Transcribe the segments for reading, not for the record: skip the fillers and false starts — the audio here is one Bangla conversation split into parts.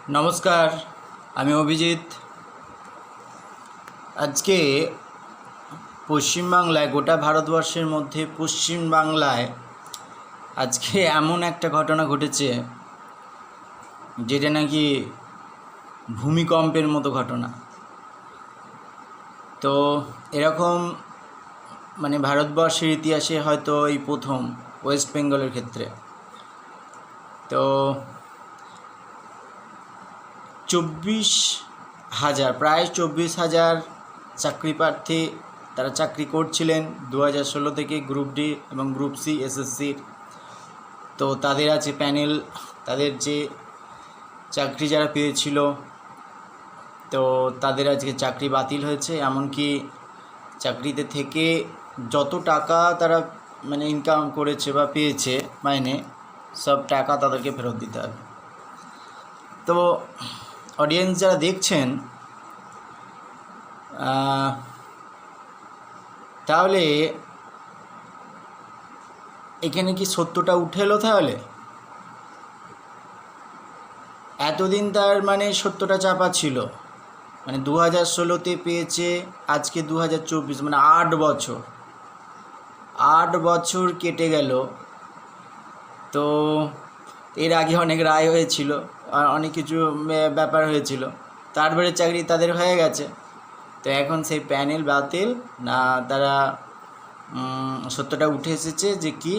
নমস্কার, আমি অভিজিৎ। আজকে পশ্চিমবাংলায়, গোটা ভারতবর্ষের মধ্যে পশ্চিমবাংলায় আজকে এমন একটা ঘটনা ঘটেছে যেটা নাকি ভূমিকম্পের মতো ঘটনা। তো এরকম ভারতবর্ষের ইতিহাসে হয়তো এই প্রথম ওয়েস্ট বেঙ্গলের ক্ষেত্রে। তো 24,000 প্রায় 24,000 চাকরি প্রার্থী তারা চাকরি করছিলেন 2016 থেকে গ্রুপ ডি এবং গ্রুপ সি এসএসসির। তো তাদের আছে প্যানেল, তাদের যে চাকরি যারা পেয়েছিল তো তাদের আজকে চাকরি বাতিল হয়েছে। এমনকি চাকরিতে থেকে যত টাকা তারা ইনকাম করেছে বা পেয়েছে মাইনে, সব টাকা তাদেরকে ফেরত দিতে হবে। তো অডিয়েন্স যারা দেখছেন, তাহলে এখানে কি সত্যটা উঠে এলো? তাহলে এতদিন তার সত্যটা চাপা ছিল। 2016-তে পেয়েছে, আজকে 2024, 8 বছর কেটে গেল। তো এর আগে অনেক রায় হয়েছিল, অনেক কিছু ব্যাপার হয়েছিল, তারপরে চাকরি তাদের হয়ে গেছে। তো এখন সেই প্যানেল বাতিল না, তারা সত্যটা উঠে এসেছে যে কি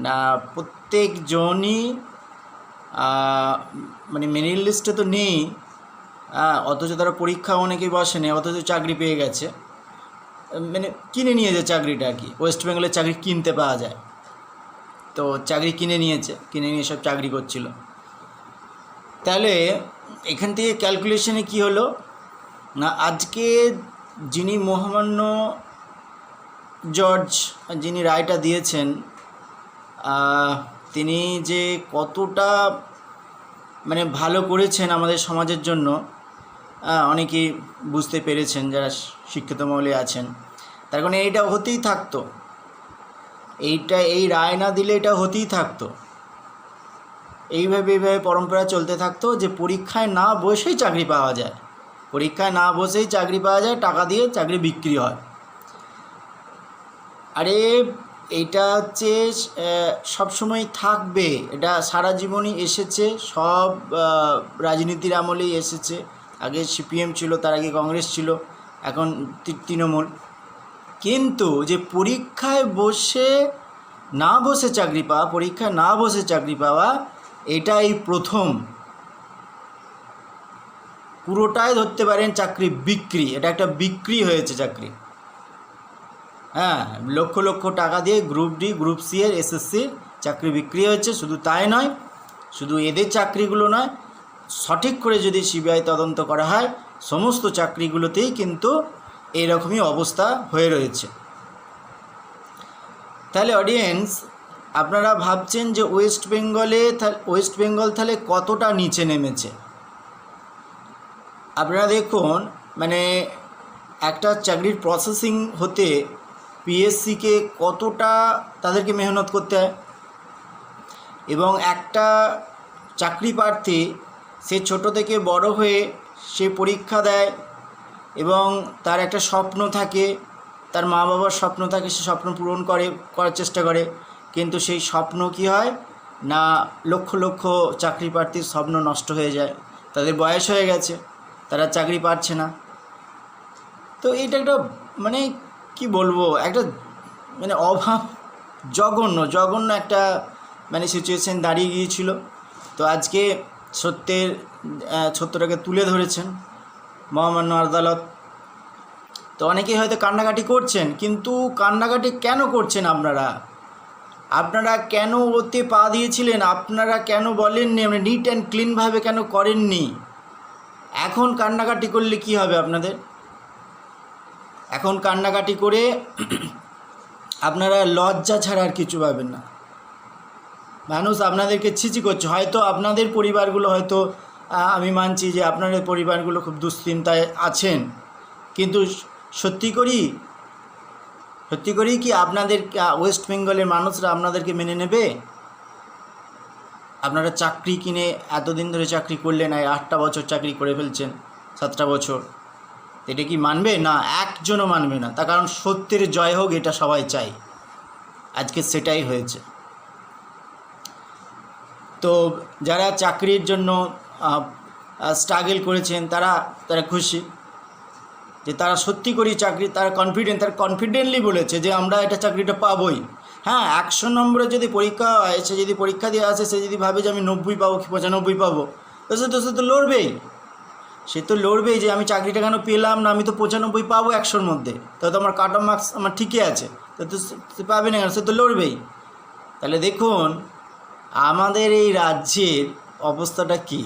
না, প্রত্যেকজনই মেরিট লিস্টে তো নেই, অথচ তারা পরীক্ষা অনেকেই বসেনি, অথচ চাকরি পেয়ে গেছে। কিনে নিয়েছে চাকরিটা আর কি। ওয়েস্ট বেঙ্গলের চাকরি কিনতে পাওয়া যায়, তো চাকরি কিনে নিয়ে সব চাকরি করছিল। তাহলে এখান থেকে ক্যালকুলেশনে কি হলো না, আজকে যিনি মহামান্য জজ, যিনি রায়টা দিয়েছেন, তিনি যে কতটা ভালো করেছেন আমাদের সমাজের জন্য, অনেকেই বুঝতে পেরেছেন যারা শিক্ষিত মহলে আছেন। তার কারণে এইটা হতেই থাকতো, এই রায় না দিলে এটা হতেই থাকতো। এইভাবে পরম্পরা চলতে থাকতো যে পরীক্ষায় না বসেই চাকরি পাওয়া যায়, টাকা দিয়ে চাকরি বিক্রি হয়। আরে এইটা হচ্ছে সবসময় থাকবে, এটা সারা জীবনই এসেছে, সব রাজনীতির আমলেই এসেছে। আগে সিপিএম ছিল, তার আগে কংগ্রেস ছিল, এখন তৃণমূল। কিন্তু যে পরীক্ষায় না বসে চাকরি পাওয়া এটাই প্রথম। পুরোটাই ধরতে পারেন চাকরি বিক্রি, এটা একটা বিক্রি হয়েছে চাকরি। লক্ষ লক্ষ টাকা দিয়ে গ্রুপ ডি, গ্রুপ সি এর, এসএসসির চাকরি বিক্রি হয়েছে। শুধু তাই নয়, শুধু এদের চাকরিগুলো নয়, সঠিক করে যদি সিবিআই তদন্ত করা হয়, সমস্ত চাকরিগুলোতেই কিন্তু এরকমই অবস্থা হয়ে রয়েছে। তাহলে অডিয়েন্স, আপনারা ভাবছেন যে ওয়েস্ট বেঙ্গল তাহলে কতটা নিচে নেমেছে। আপনারা দেখুন, একটা চাকরির প্রসেসিং হতে পিএসসিকে কতটা তাদেরকে মেহনত করতে হয়, এবং একটা চাকরি প্রার্থী সে ছোট থেকে বড় হয়ে সে পরীক্ষা দেয়, এবং তার একটা স্বপ্ন থাকে, তার মা বাবার স্বপ্ন থাকে, সে স্বপ্ন পূরণ করার চেষ্টা করে। কিন্তু সেই স্বপ্ন কি হয় না, লক্ষ লক্ষ চাকরি প্রার্থীর স্বপ্ন নষ্ট হয়ে যায়, তাদের বয়স হয়ে গেছে, তারা চাকরি পাচ্ছে না। তো এইটা একটা কি বলবো, একটা অভাব, জঘন্য একটা সিচুয়েশান দাঁড়িয়ে গিয়েছিল। তো আজকে সত্যটাকে তুলে ধরেছেন মহামান্য আদালত। তো অনেকেই হয়তো কান্নাকাটি করছেন, কিন্তু কান্নাকাটি কেন করছেন? আপনারা কেন ওতে পা দিয়েছিলেন? আপনারা কেন বলেননি, নিট অ্যান্ড ক্লিনভাবে কেন করেননি? এখন কান্নাকাটি করলে কি হবে আপনাদের? এখন কান্নাকাটি করে আপনারা লজ্জা ছাড়া আর কিছু পাবেন না। মানুষ আপনাদেরকে ছিচি করছে। হয়তো আপনাদের পরিবারগুলো, হয়তো আমি মানছি যে আপনাদের পরিবারগুলো খুব দুশ্চিন্তায় আছেন, কিন্তু সত্যি করি কি আপনাদের ওয়েস্ট বেঙ্গলের মানুষরা আপনাদেরকে মেনে নেবে? আপনারা চাকরি কিনে এতদিন ধরে চাকরি করলেন, 8টা বছর চাকরি করে ফেলছেন, 7টা বছর, এটা কি মানবে? না, একজনও মানবে না। তার কারণ সত্যের জয় হোক, এটা সবাই চাই। আজকে সেটাই হয়েছে। তো যারা চাকরির জন্য স্ট্রাগল করেছেন তারা খুশি যে তারা সত্যি করেই চাকরি, তারা কনফিডেন্টলি বলেছে যে আমরা এটা চাকরিটা পাবোই। হ্যাঁ, 100 নম্বরে যদি পরীক্ষা হয়, সে যদি পরীক্ষা দিয়ে আসে, সে যদি ভাবে যে আমি 90 পাবো কি 95 পাবো, তো সে তো লড়বেই। সে তো লড়বেই যে আমি চাকরিটা কেন পেলাম না, আমি তো 95 পাবো 100-র মধ্যে, তো আমার কাট অফ মার্কস আমার ঠিকই আছে, তো সে পাবে না কেন, সে তো লড়বেই। তাহলে দেখুন আমাদের এই রাজ্যের অবস্থাটা কী।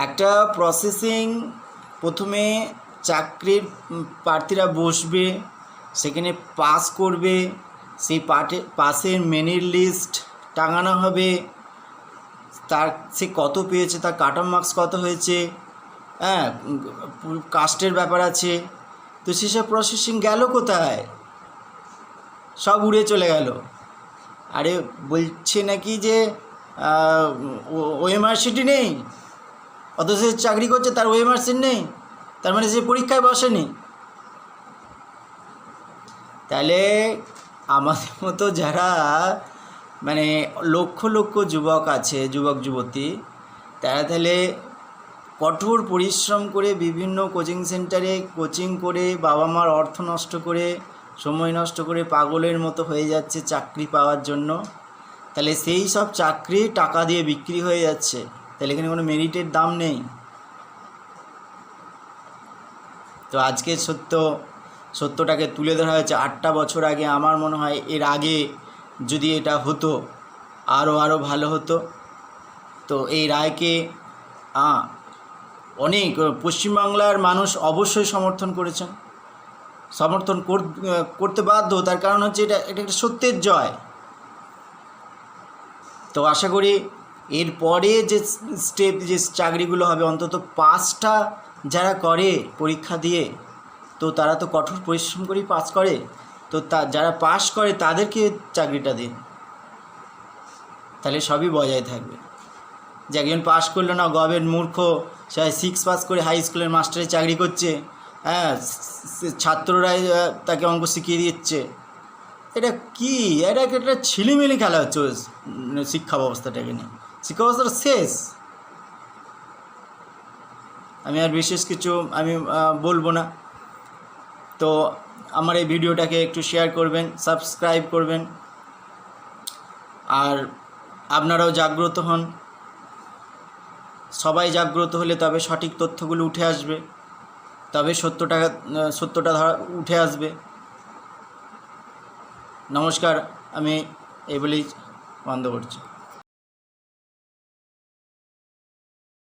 একটা প্রসেসিং, প্রথমে চাকরির প্রার্থীরা বসবে, সেখানে পাস করবে, সেই পাসের মেরিট লিস্ট টাঙানো হবে, তার সে কত পেয়েছে, তার কাট অফ মার্কস কত হয়েছে, হ্যাঁ, কাস্টের ব্যাপার আছে। তো সেসব প্রসেসিং গেল কোথায়? সব উড়ে চলে গেল। আরে বলছে নাকি যে ওএমআরসিটি নেই, অথচ সে চাকরি করছে, তার ওএমআরসি নেই, তার মানে সে পরীক্ষায় বসেনি। তাহলে আমাদের মতো যারা মানে লক্ষ লক্ষ যুবক আছে, যুবক যুবতী, তারা তাহলে কঠোর পরিশ্রম করে বিভিন্ন কোচিং সেন্টারে কোচিং করে বাবা মার অর্থ নষ্ট করে, সময় নষ্ট করে পাগলের মতো হয়ে যাচ্ছে চাকরি পাওয়ার জন্য। তাহলে সেই সব চাকরি টাকা দিয়ে বিক্রি হয়ে যাচ্ছে, তাহলে এখানে কোনো মেরিটের দাম নেই। তো আজকে সত্যটাকে তুলে ধরা হয়েছে। 8টা বছর আগে, আমার মনে হয় এর আগে যদি এটা হতো আরও ভালো হতো। তো এই রায়কে অনেক পশ্চিমবাংলার মানুষ অবশ্যই সমর্থন করতে বাধ্য। তার কারণ হচ্ছে এটা একটা সত্যের জয়। তো আশা করি এরপরে যে স্টেপ, যে চাকরিগুলো হবে, অন্তত 5টা যারা করে পরীক্ষা দিয়ে, তো তারা তো কঠোর পরিশ্রম করেই পাস করে, তো যারা পাস করে তাদেরকে চাকরিটা দিন, তাহলে সবই বজায় থাকবে। যে একজন পাস করলো না, গভর্নমেন্ট মূর্খ, সে 6 পাস করে হাই স্কুলের মাস্টারে চাকরি করছে, হ্যাঁ, ছাত্ররাই তাকে অঙ্ক শিখিয়ে দিচ্ছে। এটা কি? এটা একটা ছিলিমিলি খেলা হচ্ছে শিক্ষা ব্যবস্থাটাকে নিয়ে। শিক্ষা ব্যবস্থাটা শেষ। আমি আর বিশেষ কিছু বলবো না। তো আমার এই ভিডিওটাকে একটু শেয়ার করবেন, সাবস্ক্রাইব করবেন, আর আপনারাও জাগ্রত হন। সবাই জাগ্রত হলে তবে সঠিক তথ্যগুলো উঠে আসবে, তবে সত্যটা উঠে আসবে। নমস্কার, আমি এই বলেই বন্ধ করছি।